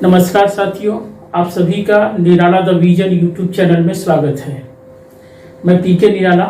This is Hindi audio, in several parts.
नमस्कार साथियों, आप सभी का निराला द विजन यूट्यूब चैनल में स्वागत है। मैं पीके निराला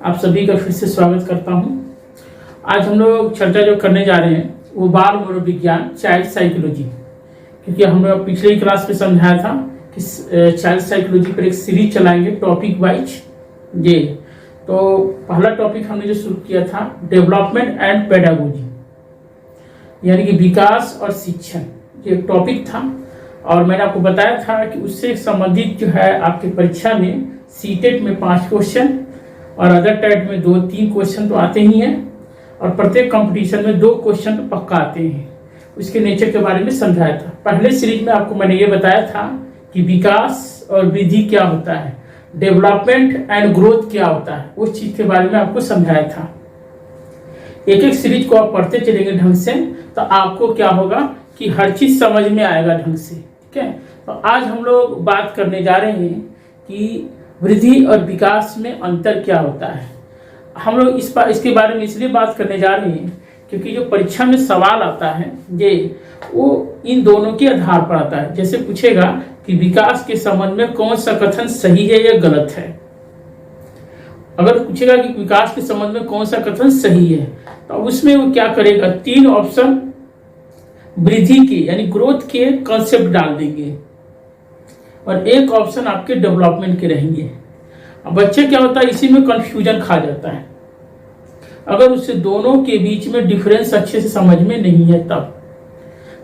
आप सभी का फिर से स्वागत करता हूं। आज हम लोग चर्चा जो करने जा रहे हैं वो बाल मनोविज्ञान, चाइल्ड साइकोलॉजी, क्योंकि हम लोग पिछले ही क्लास में समझाया था कि चाइल्ड साइकोलॉजी पर एक सीरीज चलाएंगे टॉपिक वाइज। ये तो पहला टॉपिक हमने जो शुरू किया था डेवलपमेंट एंड पेडागोजी, यानी कि विकास और शिक्षण, ये एक टॉपिक था। और मैंने आपको बताया था कि उससे संबंधित जो है आपकी परीक्षा में सीटेट में 5 क्वेश्चन और अदर टाइप में 2-3 क्वेश्चन तो आते ही हैं, और प्रत्येक कंपटीशन में 2 क्वेश्चन तो पक्का आते हैं। उसके नेचर के बारे में समझाया था। पहले सीरीज में आपको मैंने ये बताया था कि विकास और वृद्धि क्या होता है, डेवलपमेंट एंड ग्रोथ क्या होता है, उस चीज के बारे में आपको समझाया था। एक एक सीरीज को आप पढ़ते चलेंगे ढंग से तो आपको क्या होगा कि हर चीज समझ में आएगा ढंग से। ठीक है, तो आज हम लोग बात करने जा रहे हैं कि वृद्धि और विकास में अंतर क्या होता है। हम लोग इसके बारे में इसलिए बात करने जा रहे हैं क्योंकि जो परीक्षा में सवाल आता है वो इन दोनों के आधार पर आता है। जैसे पूछेगा कि विकास के संबंध में कौन सा कथन सही है या गलत है। अगर पूछेगा कि विकास के संबंध में कौन सा कथन सही है तो उसमें वो क्या करेगा, 3 ऑप्शन वृद्धि के यानी ग्रोथ के कॉन्सेप्ट डाल देंगे और एक ऑप्शन आपके डेवलपमेंट के रहेंगे। अब बच्चे क्या होता है, इसी में कंफ्यूजन खा जाता है अगर उससे दोनों के बीच में डिफरेंस अच्छे से समझ में नहीं है तब।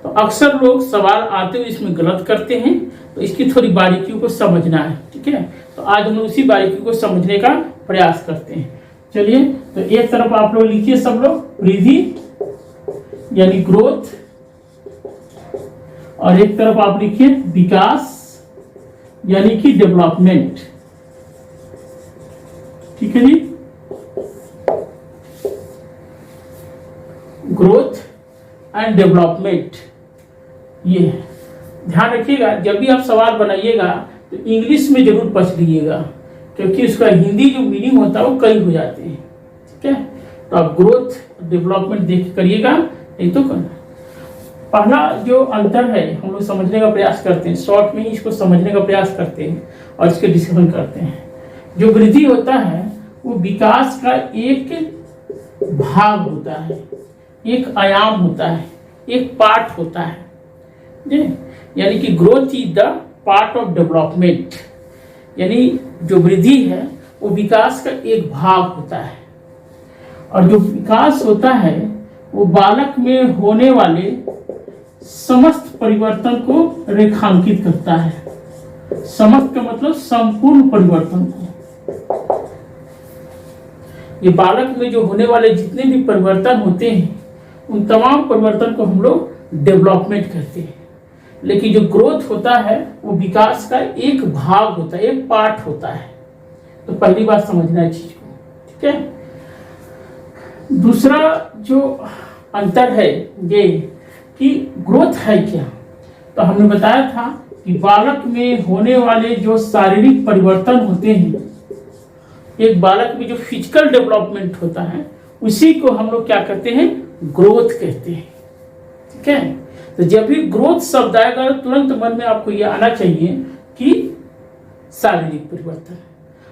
तो अक्सर लोग सवाल आते हुए इसमें गलत करते हैं, तो इसकी थोड़ी बारीकियों को समझना है। ठीक है, तो आज हम लोग उसी बारीकी को समझने का प्रयास करते हैं। चलिए, तो एक तरफ आप लोग लिखिए सब लोग वृद्धि यानी ग्रोथ, और एक तरफ आप लिखिए विकास यानी कि डेवलपमेंट। ठीक है जी, ग्रोथ एंड डेवलपमेंट। ये ध्यान रखिएगा, जब भी आप सवाल बनाइएगा तो इंग्लिश में जरूर पढ़ लीजिएगा, क्योंकि उसका हिंदी जो मीनिंग होता है वो कई हो जाते हैं। ठीक है, तो आप ग्रोथ डेवलपमेंट देख करिएगा, नहीं तो करना। पहला जो अंतर है हम लोग समझने का प्रयास करते हैं, शॉर्ट में ही इसको समझने का प्रयास करते हैं और इसके डिस्कशन करते हैं। जो वृद्धि होता है वो विकास का एक भाग होता है, एक आयाम होता है, एक पार्ट होता है। यानी कि growth is the part of development, यानी जो वृद्धि है वो विकास का एक भाग होता है। और जो विकास होता है वो बालक में होने वाले समस्त परिवर्तन को रेखांकित करता है। समस्त का मतलब संपूर्ण परिवर्तन को। ये बालक में जो होने वाले जितने भी परिवर्तन होते हैं उन तमाम परिवर्तन को हम लोग डेवलपमेंट कहते हैं। लेकिन जो ग्रोथ होता है वो विकास का एक भाग होता है, एक पार्ट होता है। तो पहली बात समझना है चीज को। ठीक है, दूसरा जो अंतर है ये कि ग्रोथ है क्या, तो हमने बताया था कि बालक में होने वाले जो शारीरिक परिवर्तन होते हैं, एक बालक में जो फिजिकल डेवलपमेंट होता है उसी को हम लोग क्या कहते हैं, ग्रोथ कहते हैं। ठीक है, तो जब भी ग्रोथ शब्द आएगा तुरंत मन में आपको यह आना चाहिए कि शारीरिक परिवर्तन।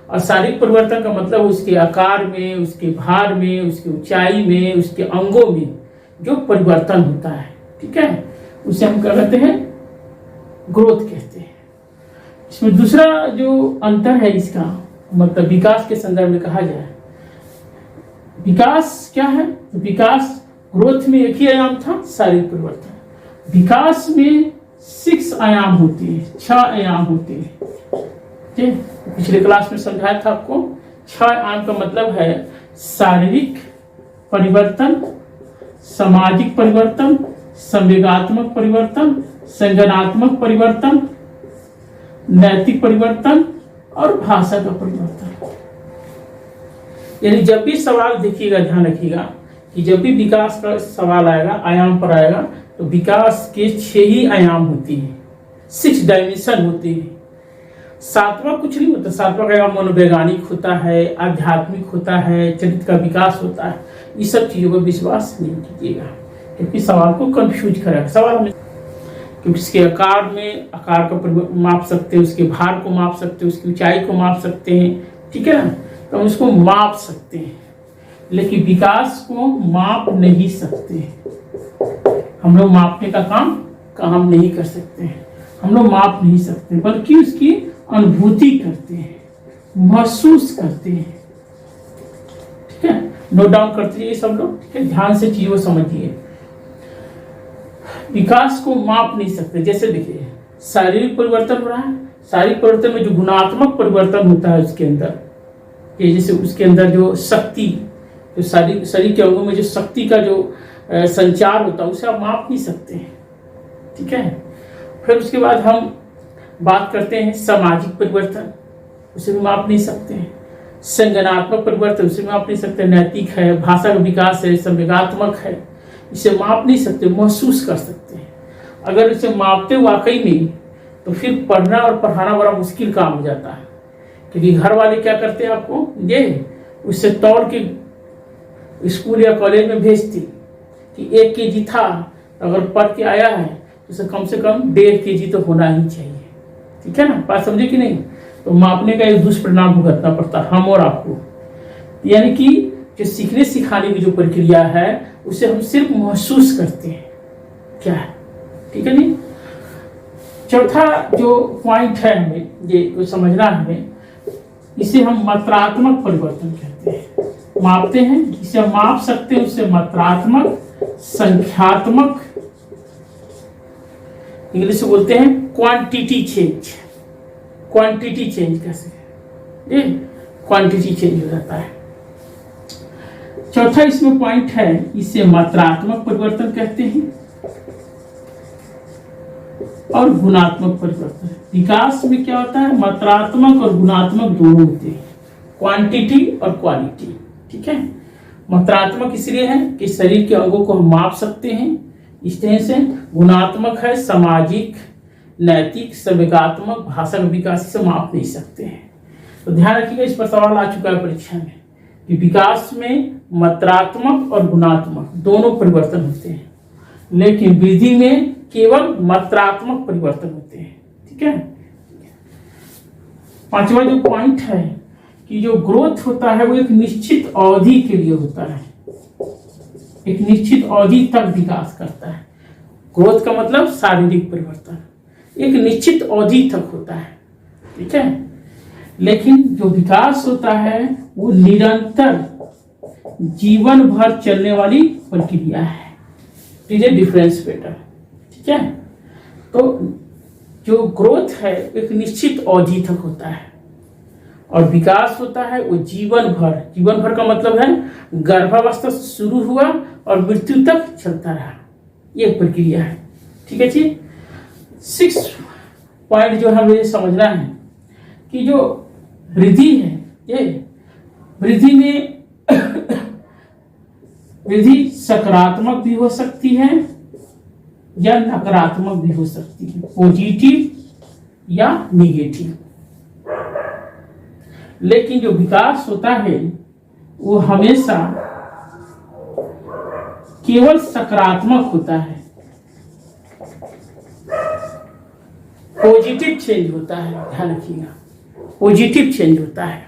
और शारीरिक परिवर्तन का मतलब उसके आकार में, उसके भार में, उसकी ऊंचाई में, उसके अंगों में जो परिवर्तन होता है। ठीक है, उसे हम क्या कहते हैं, ग्रोथ कहते हैं। इसमें दूसरा जो अंतर है इसका मतलब विकास के संदर्भ में कहा जाए, विकास क्या है, तो विकास ग्रोथ में एक ही आयाम था, शारीरिक परिवर्तन। विकास में 6 आयाम होते हैं, 6 आयाम होते हैं। ठीक, पिछले क्लास में समझाया था आपको। 6 आयाम का मतलब है शारीरिक परिवर्तन, सामाजिक परिवर्तन, संवेगात्मक परिवर्तन, संज्ञानात्मक परिवर्तन, नैतिक परिवर्तन और भाषा का परिवर्तन। यानी जब भी सवाल देखिएगा, ध्यान रखिएगा कि जब भी विकास का सवाल आएगा, आयाम पर आएगा, तो विकास के 6 ही आयाम होती हैं, 6 डायमेंशन होती है। 7वां कुछ नहीं होता। 7वां का मनोवैज्ञानिक होता है, आध्यात्मिक होता है, चरित्र का विकास होता है। ये सब चीजों पर विश्वास नहीं कीजिएगा। क्योंकि सवाल को कंफ्यूज करेगा सवाल में, क्योंकि उसके आकार का माप सकते हैं, उसके भार को माप सकते हैं, उसकी ऊंचाई को माप सकते हैं, ठीक है ना। तो हम उसको माप सकते हैं, लेकिन विकास को माप नहीं सकते। हम लोग मापने का काम नहीं कर सकते हैं, हम लोग माप नहीं सकते, बल्कि उसकी अनुभूति करते हैं, महसूस करते हैं, ठीक है। नोट डाउन करते रहिए सब लोग, ठीक है, ध्यान से चीजों को समझिए। विकास को माप नहीं सकते। जैसे देखिए शारीरिक परिवर्तन हो रहा है, शारीरिक परिवर्तन में जो गुणात्मक परिवर्तन होता है उसके अंदर, ये जैसे उसके अंदर जो शक्ति, जो शरीर के अंगों में जो शक्ति का जो संचार होता है उसे आप माप नहीं सकते हैं, ठीक है। फिर उसके बाद हम बात करते हैं सामाजिक परिवर्तन, उसे भी माप नहीं सकते हैं। संज्ञानात्मक परिवर्तन, उसे माप नहीं सकते। नैतिक है, भाषा का विकास है, संवेगात्मक है, इसे माप नहीं सकते, महसूस कर सकते हैं। अगर इसे मापते वाकई में तो फिर पढ़ना और पढ़ाना बड़ा मुश्किल काम हो जाता है, क्योंकि घर वाले क्या करते हैं, आपको ये उससे तोड़ के स्कूल या कॉलेज में भेजती कि 1 kg था, अगर पढ़ के आया है तो उसे कम से कम 1.5 kg तो होना ही चाहिए, ठीक है ना। बात समझे कि नहीं। तो मापने का एक दुष्परिणाम भुगतना पड़ता है हम और आपको, यानी कि जो सीखने सिखाने की जो प्रक्रिया है उसे हम सिर्फ महसूस करते हैं, क्या है, ठीक है नहीं। चौथा जो पॉइंट है हमें ये समझना है, हमें इसे हम मात्रात्मक परिवर्तन कहते हैं। मापते हैं, इसे हम माप सकते हैं, उसे मात्रात्मक, संख्यात्मक, इंग्लिश में बोलते हैं क्वांटिटी चेंज। क्वांटिटी चेंज कैसे, ये क्वांटिटी चेंज हो जाता है। चौथा इसमें पॉइंट है, इसे मात्रात्मक परिवर्तन कहते हैं और गुणात्मक परिवर्तन। विकास में क्या होता है, मात्रात्मक और गुणात्मक दोनों होते हैं, क्वांटिटी और क्वालिटी, ठीक है। मात्रात्मक इसलिए है कि शरीर के अंगों को हम माप सकते हैं इस तरह से। गुणात्मक है सामाजिक, नैतिक, संवेगात्मक, भाषा का विकास, से माप नहीं सकते हैं। तो ध्यान रखिएगा, इस पर सवाल आ चुका है परीक्षा में कि विकास में मात्रात्मक और गुणात्मक दोनों परिवर्तन होते हैं, लेकिन वृद्धि में केवल मात्रात्मक परिवर्तन होते हैं, ठीक है। पांचवा जो पॉइंट है कि जो ग्रोथ होता है वो एक निश्चित अवधि के लिए होता है, एक निश्चित अवधि तक विकास करता है। ग्रोथ का मतलब शारीरिक परिवर्तन एक निश्चित अवधि तक होता है, ठीक है। लेकिन जो विकास होता है वो निरंतर जीवन भर चलने वाली प्रक्रिया है, इज ए डिफरेंस बेटर, ठीक है। तो जो ग्रोथ है एक निश्चित अवधि तक होता है और विकास होता है वो जीवन भर। जीवन भर का मतलब है गर्भावस्था से शुरू हुआ और मृत्यु तक चलता रहा, ये प्रक्रिया है, ठीक है जी। 6 पॉइंट जो हमें ये समझना है कि जो वृद्धि है, ये वृद्धि में वृद्धि सकारात्मक भी हो सकती है या नकारात्मक भी हो सकती है, पॉजिटिव या निगेटिव। लेकिन जो विकास होता है वो हमेशा केवल सकारात्मक होता है, पॉजिटिव चेंज होता है, ध्यान रखिएगा, पॉजिटिव चेंज होता है।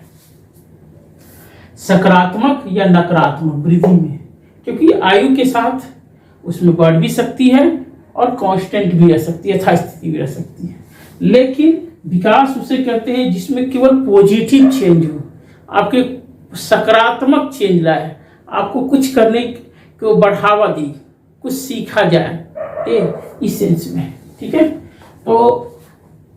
सकारात्मक या नकारात्मक वृद्धि में, क्योंकि आयु के साथ उसमें बढ़ भी सकती है और कांस्टेंट भी रह सकती है, यथास्थिति भी रह सकती है। लेकिन विकास उसे कहते हैं जिसमें केवल पॉजिटिव चेंज हो, आपके सकारात्मक चेंज लाए, आपको कुछ करने को बढ़ावा दी, कुछ सीखा जाए, इस सेंस में, ठीक है। तो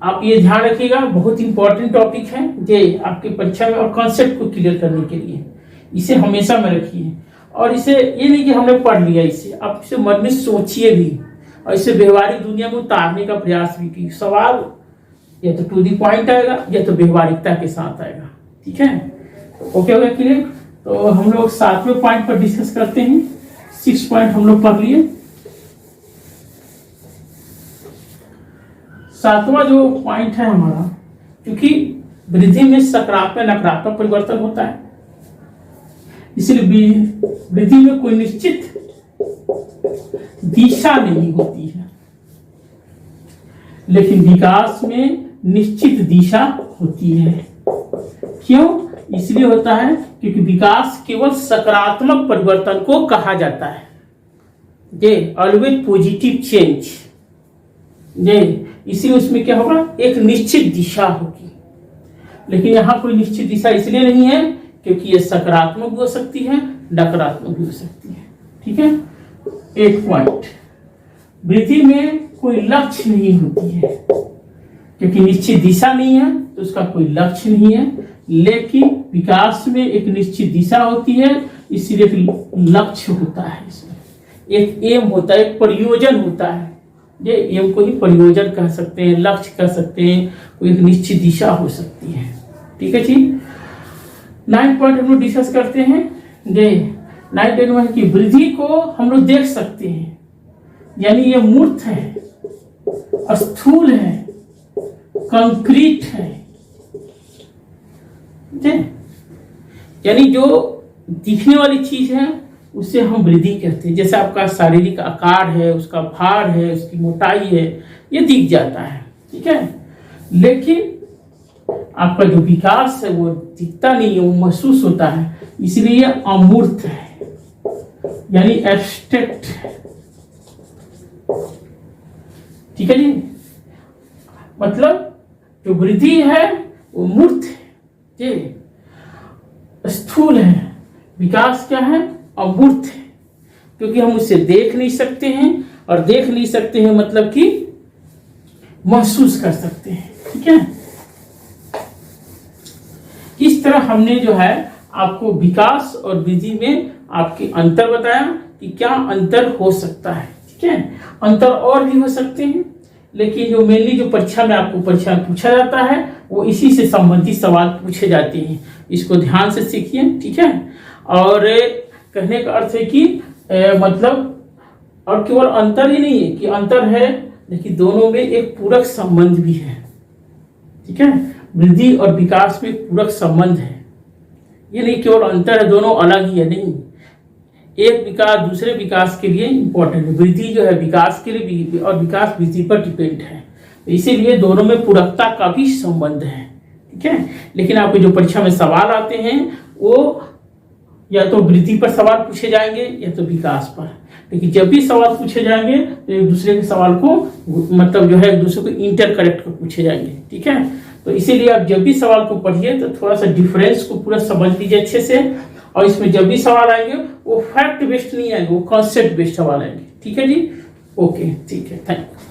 आप ये ध्यान रखिएगा, बहुत इंपॉर्टेंट टॉपिक है ये आपके परीक्षा में और कॉन्सेप्ट को क्लियर करने के लिए इसे हमेशा में रखिए। और इसे ये नहीं कि हमने पढ़ लिया, इसे आप इसे मन में सोचिए भी और इसे व्यवहारिक दुनिया में उतारने का प्रयास भी कीजिए। सवाल या तो टू दी पॉइंट आएगा या तो व्यवहारिकता के साथ आएगा, ठीक है। ओके हो गया क्लियर। तो हम लोग 7वें पॉइंट पर डिस्कस करते हैं। 6 पॉइंट हम लोग पढ़ लिए। 7वां जो पॉइंट है हमारा, क्योंकि वृद्धि में सकारात्मक नकारात्मक परिवर्तन होता है, इसलिए वृद्धि में कोई निश्चित दिशा नहीं होती है, लेकिन विकास में निश्चित दिशा होती है। क्यों? इसलिए होता है क्योंकि विकास केवल सकारात्मक परिवर्तन को कहा जाता है। ये ऑलवेज पॉजिटिव चेंज, ये इसीलिए उसमें क्या होगा, एक निश्चित दिशा होगी। लेकिन यहाँ कोई निश्चित दिशा इसलिए नहीं है क्योंकि ये सकारात्मक भी हो सकती है, नकारात्मक भी हो सकती है। ठीक है, एक पॉइंट, वृद्धि में कोई लक्ष्य नहीं होती है क्योंकि निश्चित दिशा नहीं है तो उसका कोई लक्ष्य नहीं है। लेकिन विकास में एक निश्चित दिशा होती है, इसलिए एक लक्ष्य होता है, इसमें एक एम होता है, एक प्रयोजन होता है। ये एम को ही प्रयोजन कह सकते हैं, लक्ष्य कह सकते हैं, कोई एक निश्चित दिशा हो सकती है। ठीक है जी, 9 पॉइंट हम लोग डिस्कस करते हैं। ये 9 की वृद्धि को हम लोग देख सकते हैं, यानी ये मूर्त है, स्थूल है, कंक्रीट है, यानी जो दिखने वाली चीज है उसे हम वृद्धि कहते हैं। जैसे आपका शारीरिक आकार है, उसका भार है, उसकी मोटाई है, ये दिख जाता है। ठीक है, लेकिन आपका जो विकास है वो दिखता नहीं है, वो महसूस होता है, इसलिए ये अमूर्त है, यानी एब्स्ट्रैक्ट है। ठीक है जी, मतलब जो वृद्धि है वो मूर्त है, ये स्थूल है। विकास क्या है? अमूर्त है, क्योंकि हम उसे देख नहीं सकते हैं, और देख नहीं सकते हैं मतलब कि महसूस कर सकते हैं। ठीक है, इस तरह हमने जो है आपको विकास और वृद्धि में आपके अंतर बताया कि क्या अंतर हो सकता है। ठीक है, अंतर और भी हो सकते हैं, लेकिन जो मेनली जो परीक्षा में आपको परीक्षा में पूछा जाता है वो इसी से संबंधित सवाल पूछे जाते हैं। इसको ध्यान से सीखिए। ठीक है, और कहने का अर्थ है कि मतलब और केवल अंतर ही नहीं है कि अंतर है, लेकिन दोनों में एक पूरक संबंध भी है। ठीक है, वृद्धि और विकास में पूरक संबंध है, ये नहीं केवल अंतर है, दोनों अलग ही है, नहीं। एक विकास दूसरे विकास के लिए इंपॉर्टेंट है, वृद्धि जो है विकास के लिए भी, और विकास वृद्धि पर डिपेंड है, इसीलिए दोनों में पूरकता का भी संबंध है। ठीक है, लेकिन आपको जो परीक्षा में सवाल आते हैं वो या तो वृद्धि पर सवाल पूछे जाएंगे या तो विकास पर, लेकिन जब भी सवाल पूछे जाएंगे तो एक दूसरे के सवाल को मतलब जो है एक दूसरे को इंटर करेक्ट कर पूछे जाएंगे। ठीक है, तो इसीलिए आप जब भी सवाल को पढ़िए तो थोड़ा सा डिफरेंस को पूरा समझ लीजिए अच्छे से, और इसमें जब भी सवाल आएंगे वो फैक्ट बेस्ड नहीं आएंगे, वो कॉन्सेप्ट बेस्ड सवाल आएंगे। ठीक है जी, ओके, ठीक है, थैंक यू।